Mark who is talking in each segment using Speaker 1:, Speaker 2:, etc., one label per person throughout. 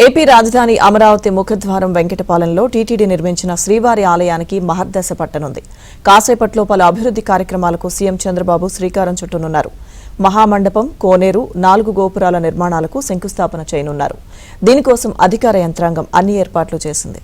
Speaker 1: AP రాజధాని అమరావతి ముఖద్వారం వెంకటపాలెంలో TTD నిర్మించిన శ్రీవారి ఆలయానికి మహర్దశ పట్టనుంది. కాసేపట్లో పలు అభివృద్ధి కార్యక్రమాలకు సీఎం చంద్రబాబు శ్రీకారం చుట్టనున్నారు. మహామండపం, కోనేరు, 4 గోపురాల నిర్మాణాలకు శంకుస్థాపన చేయనున్నారు. దీనికోసం అధికార యంత్రాంగం అన్ని ఏర్పాట్లు చేసింది.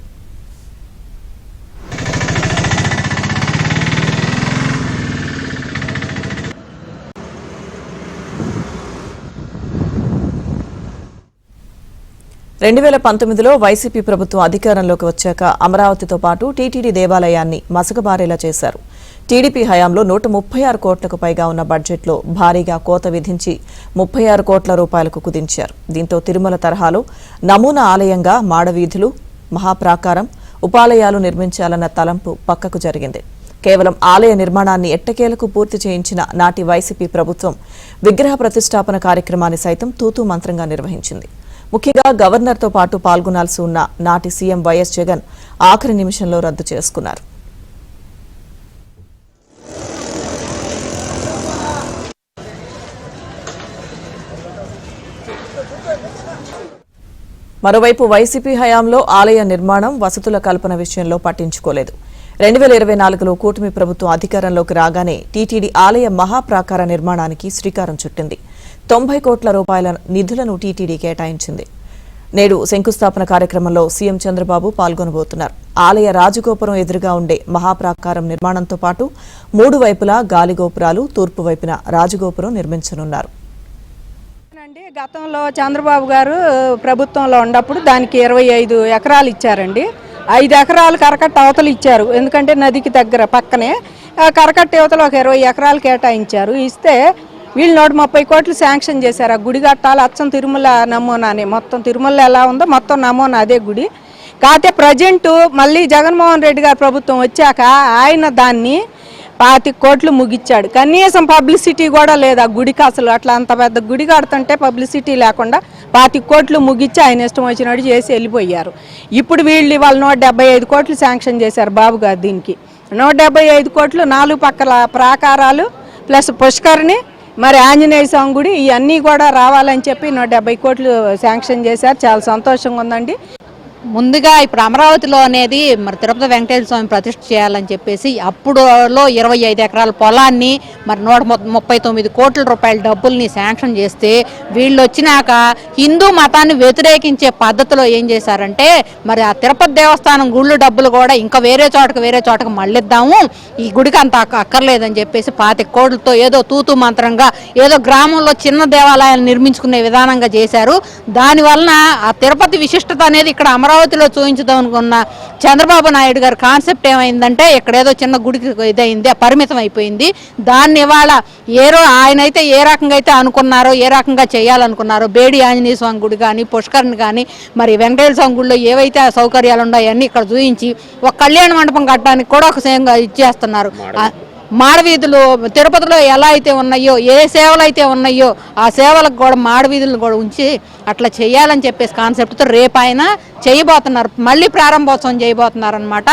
Speaker 1: వైసీపీ ప్రభుత్వం అధికారంలోకి వచ్చాక అమరావతితో పాటు టీటీడీ దేవాలయాన్ని మసకబారేలా చేశారు. టీడీపీ హయాంలో 136 కోట్లకు పైగా ఉన్న బడ్జెట్లో భారీగా కోత విధించి 36 కోట్ల రూపాయలకు కుదించారు. దీంతో తిరుమల తరహాలో నమూనా ఆలయంగా మాడవీధులు, మహాప్రాకారం, ఉపాలయాలు నిర్మించాలన్న తలంపు పక్కకు జరిగింది. కేవలం ఆలయ నిర్మాణాన్ని ఎట్టకేలకు పూర్తి చేయించిన నాటి వైసీపీ ప్రభుత్వం విగ్రహ ప్రతిష్టాపన కార్యక్రమాన్ని సైతం తూతూ మంత్రంగా నిర్వహించింది. ముఖ్యంగా గవర్నర్తో పాటు పాల్గొనాల్సి ఉన్న నాటి సీఎం వైఎస్ జగన్ ఆఖరి నిమిషంలో రద్దు చేసుకున్నారు. మరోవైపు వైసీపీ హయాంలో ఆలయ నిర్మాణం, వసతుల కల్పన విషయంలో పట్టించుకోలేదు. 2024లో కూటమి ప్రభుత్వం అధికారంలోకి రాగానే టీటీడీ ఆలయ మహాప్రాకార నిర్మాణానికి శ్రీకారం చుట్టింది. 90 కోట్ల రూపాయల నిధులను టీటీడీ కేటాయించింది. నేడు శంకుస్థాపన కార్యక్రమంలో సీఎం చంద్రబాబు పాల్గొనబోతున్నారు. ఆలయ రాజగోపురం ఎదురుగా ఉండే మహాప్రాకారం నిర్మాణంతో పాటు 3 వైపులా గాలిగోపురాలు, తూర్పు వైపున రాజగోపురం నిర్మించనున్నారు.
Speaker 2: గతంలో చంద్రబాబు గారు ప్రభుత్వంలో ఉన్నప్పుడు దానికి 25 ఎకరాలు ఇచ్చారండి. 5 ఎకరాలు కరకట్ట అవతలు ఇచ్చారు. ఎందుకంటే నదికి దగ్గర పక్కనే కరకట్ట అవతల ఒక 20 ఎకరాలు కేటాయించారు. ఇస్తే వీళ్ళు 130 కోట్లు శాంక్షన్ చేశారు. ఆ గుడి కట్టాలి, అచ్చం తిరుమల నమూనానే, మొత్తం తిరుమల ఎలా ఉందో మొత్తం నమూనా అదే గుడి. కాకపోతే ప్రజెంట్ మళ్ళీ జగన్మోహన్ రెడ్డి గారు ప్రభుత్వం వచ్చాక ఆయన దాన్ని 25 కోట్లు ముగిచ్చాడు. కనీసం పబ్లిసిటీ కూడా లేదు ఆ గుడికి. అసలు అట్లా అంత పెద్ద గుడి కడుతుంటే పబ్లిసిటీ లేకుండా 25 కోట్లు ముగిచ్చి ఆయన ఇష్టం వచ్చినట్టు చేసి వెళ్ళిపోయారు. ఇప్పుడు వీళ్ళు వాళ్ళు 175 కోట్లు శాంక్షన్ చేశారు బాబు గారు. దీనికి 175 కోట్లు 4 పక్కల ప్రాకారాలు ప్లస్ పుష్కరిణి, మరి ఆంజనేయ స్వామి గుడి, ఇవన్నీ కూడా రావాలని చెప్పి 170 కోట్లు శాంక్షన్ చేశారు. చాలా సంతోషంగా ఉందండి.
Speaker 3: ముందుగా ఇప్పుడు అమరావతిలో అనేది మరి తిరుపతి వెంకటేశ్వర స్వామి ప్రతిష్ఠ చేయాలని చెప్పేసి అప్పుడులో 25 ఎకరాల పొలాన్ని మరి 139 కోట్ల రూపాయల డబ్బుల్ని శాంక్షన్ చేస్తే వీళ్ళు వచ్చినాక హిందూ మతాన్ని వ్యతిరేకించే పద్ధతిలో ఏం చేశారంటే మరి ఆ తిరుపతి దేవస్థానం గుళ్ళు డబ్బులు కూడా ఇంకా వేరే చోటకు మళ్ళిద్దాము, ఈ గుడికి అంత అక్కర్లేదని చెప్పేసి 25 కోట్లతో ఏదో తూతూ మంత్రంగా ఏదో గ్రామంలో చిన్న దేవాలయాలు నిర్మించుకునే విధానంగా చేశారు. దానివలన ఆ తిరుపతి విశిష్టత అనేది ఇక్కడ అమరావతిలో చూపించుదాం అనుకున్న చంద్రబాబు నాయుడు గారి కాన్సెప్ట్ ఏమైందంటే ఇక్కడేదో చిన్న గుడికి ఇదైంది, పరిమితం అయిపోయింది. దాన్ని ఇవాళ ఆయనైతే ఏ రకంగా అయితే అనుకున్నారో, ఏ రకంగా చేయాలనుకున్నారో, బేడి ఆంజనేయ స్వామి గుడి కానీ, పుష్కరిణి కానీ, మరి వెంకటేశ్వర స్వామి గుడిలో ఏవైతే సౌకర్యాలు ఉన్నాయో అన్నీ ఇక్కడ చూపించి ఒక కళ్యాణ మండపం కట్టడానికి కూడా ఒక ఇచ్చేస్తున్నారు. మాడవీధులు తిరుపతిలో ఎలా అయితే ఉన్నాయో, ఏ సేవలు అయితే ఉన్నాయో ఆ సేవలకు కూడా మాడవీధులను కూడా ఉంచి అట్లా చేయాలని చెప్పేసి కాన్సెప్ట్తో రేపు ఆయన చేయబోతున్నారు, మళ్ళీ ప్రారంభోత్సవం చేయబోతున్నారు అన్నమాట.